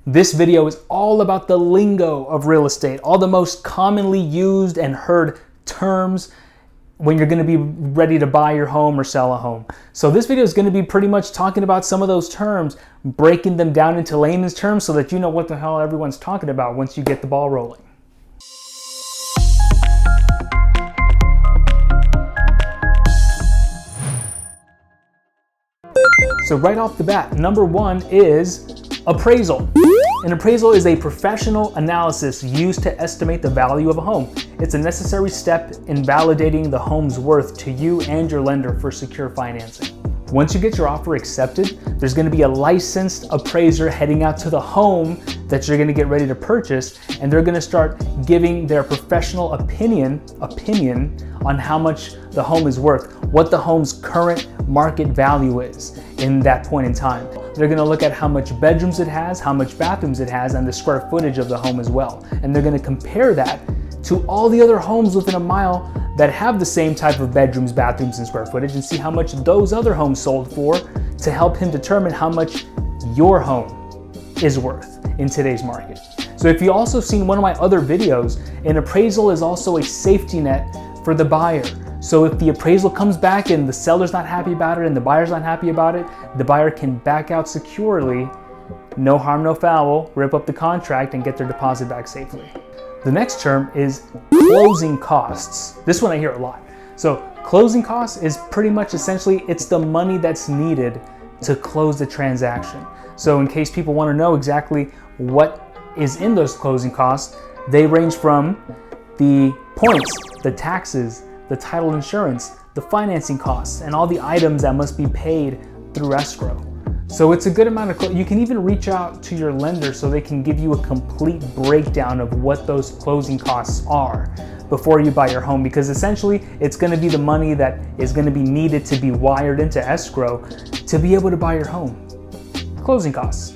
This video is all about the lingo of real estate, all the most commonly used and heard terms when you're going to be ready to buy your home or sell a home. So this video is going to be pretty much talking about some of those terms, breaking them down into layman's terms so that you know what the hell everyone's talking about once you get the ball rolling. So right off the bat, number one is appraisal. An appraisal is a professional analysis used to estimate the value of a home. It's a necessary step in validating the home's worth to you and your lender for secure financing. Once you get your offer accepted, there's going to be a licensed appraiser heading out to the home that you're going to get ready to purchase, and they're going to start giving their professional opinion on how much the home is worth, what the home's current market value is in that point in time. They're going to look at how much bedrooms it has, how much bathrooms it has, and the square footage of the home as well. And they're going to compare that to all the other homes within a mile that have the same type of bedrooms, bathrooms, and square footage, and see how much those other homes sold for to help him determine how much your home is worth in today's market. So if you also seen one of my other videos, an appraisal is also a safety net for the buyer. So if the appraisal comes back and the seller's not happy about it and the buyer's not happy about it, the buyer can back out securely, no harm, no foul, rip up the contract and get their deposit back safely. The next term is closing costs. This one I hear a lot. So closing costs is pretty much essentially, it's the money that's needed to close the transaction. So in case people want to know exactly what is in those closing costs, they range from the points, the taxes, the title insurance, the financing costs, and all the items that must be paid through escrow. So it's a good amount of, you can even reach out to your lender so they can give you a complete breakdown of what those closing costs are before you buy your home, because essentially it's going to be the money that is going to be needed to be wired into escrow to be able to buy your home. Closing costs.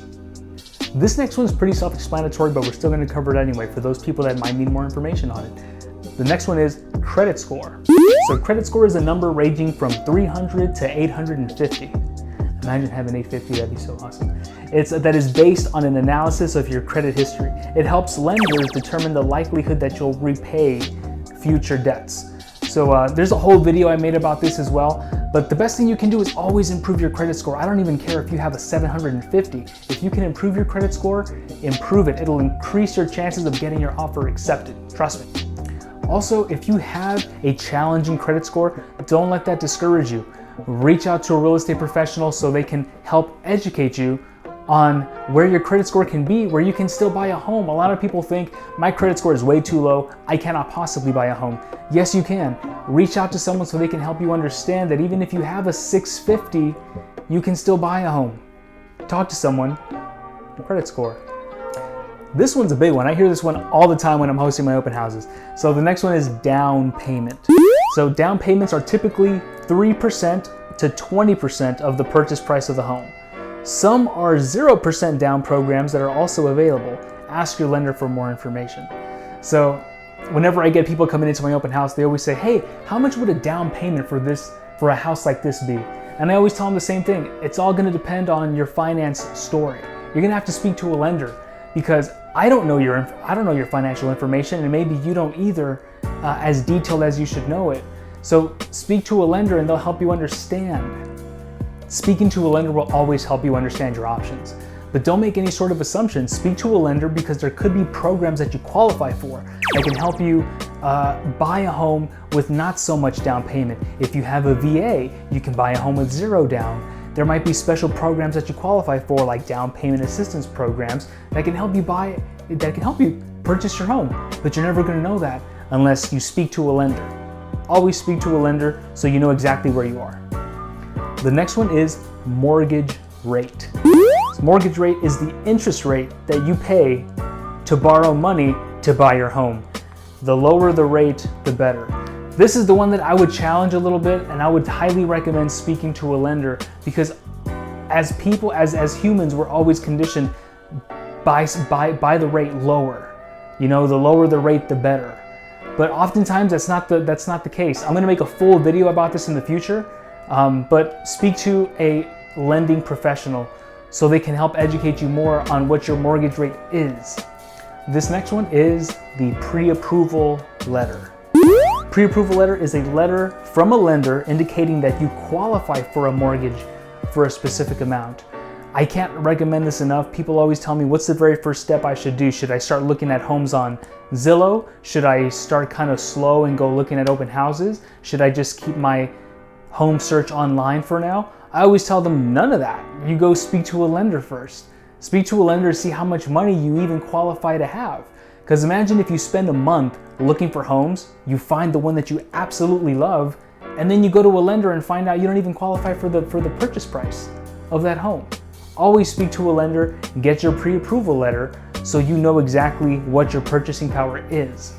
This next one is pretty self-explanatory, but we're still going to cover it anyway for those people that might need more information on it. The next one is credit score. So credit score is a number ranging from 300 to 850. Imagine having 850, that'd be so awesome. That is based on an analysis of your credit history. It helps lenders determine the likelihood that you'll repay future debts. So there's a whole video I made about this as well, but the best thing you can do is always improve your credit score. I don't even care if you have a 750. If you can improve your credit score, improve it. It'll increase your chances of getting your offer accepted, trust me. Also, if you have a challenging credit score, don't let that discourage you. Reach out to a real estate professional so they can help educate you on where your credit score can be, where you can still buy a home. A lot of people think, my credit score is way too low, I cannot possibly buy a home. Yes, you can. Reach out to someone so they can help you understand that even if you have a 650, you can still buy a home. Talk to someone. Credit score. This one's a big one. I hear this one all the time when I'm hosting my open houses. So the next one is down payment. So down payments are typically 3% to 20% of the purchase price of the home. Some are 0% down programs that are also available. Ask your lender for more information. So whenever I get people coming into my open house, they always say, hey, how much would a down payment for a house like this be? And I always tell them the same thing. It's all going to depend on your finance story. You're going to have to speak to a lender because I don't know your financial information, and maybe you don't either, as detailed as you should know it. So speak to a lender and they'll help you understand. Speaking to a lender will always help you understand your options. But don't make any sort of assumptions. Speak to a lender because there could be programs that you qualify for that can help you buy a home with not so much down payment. If you have a VA, you can buy a home with 0 down. There might be special programs that you qualify for, like down payment assistance programs that can help you purchase your home. But you're never going to know that unless you speak to a lender. Always speak to a lender so you know exactly where you are. The next one is mortgage rate. So mortgage rate is the interest rate that you pay to borrow money to buy your home. The lower the rate, the better. This is the one that I would challenge a little bit, and I would highly recommend speaking to a lender because as people, as humans, we're always conditioned by the rate lower. You know, the lower the rate, the better. But oftentimes that's not the case. I'm going to make a full video about this in the future, but speak to a lending professional so they can help educate you more on what your mortgage rate is. This next one is the pre-approval letter. Pre-approval letter is a letter from a lender indicating that you qualify for a mortgage for a specific amount. I can't recommend this enough. People always tell me, what's the very first step I should do? Should I start looking at homes on Zillow? Should I start kind of slow and go looking at open houses? Should I just keep my home search online for now? I always tell them none of that. You go speak to a lender first. Speak to a lender to see how much money you even qualify to have. Because imagine if you spend a month looking for homes, you find the one that you absolutely love, and then you go to a lender and find out you don't even qualify for the purchase price of that home. Always speak to a lender, get your pre-approval letter so you know exactly what your purchasing power is.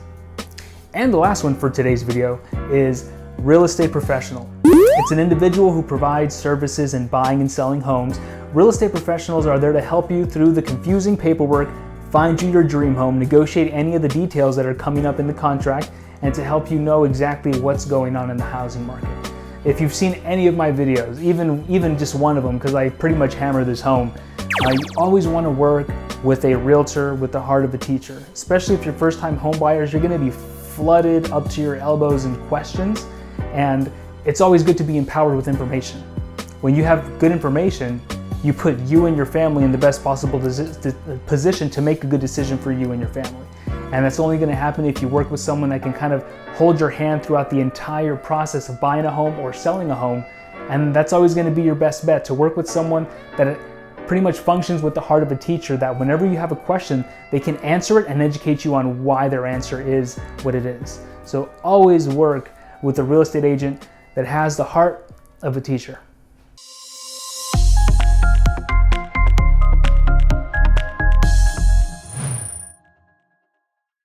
And the last one for today's video is real estate professional. It's an individual who provides services in buying and selling homes. Real estate professionals are there to help you through the confusing paperwork, find you your dream home, negotiate any of the details that are coming up in the contract, and to help you know exactly what's going on in the housing market. If you've seen any of my videos, even just one of them, because I pretty much hammer this home, you always want to work with a realtor with the heart of a teacher. Especially if you're first-time home buyers, you're going to be flooded up to your elbows in questions, and it's always good to be empowered with information. When you have good information, you put you and your family in the best possible position to make a good decision for you and your family. And that's only going to happen if you work with someone that can kind of hold your hand throughout the entire process of buying a home or selling a home. And that's always going to be your best bet, to work with someone that pretty much functions with the heart of a teacher, that whenever you have a question, they can answer it and educate you on why their answer is what it is. So always work with a real estate agent that has the heart of a teacher.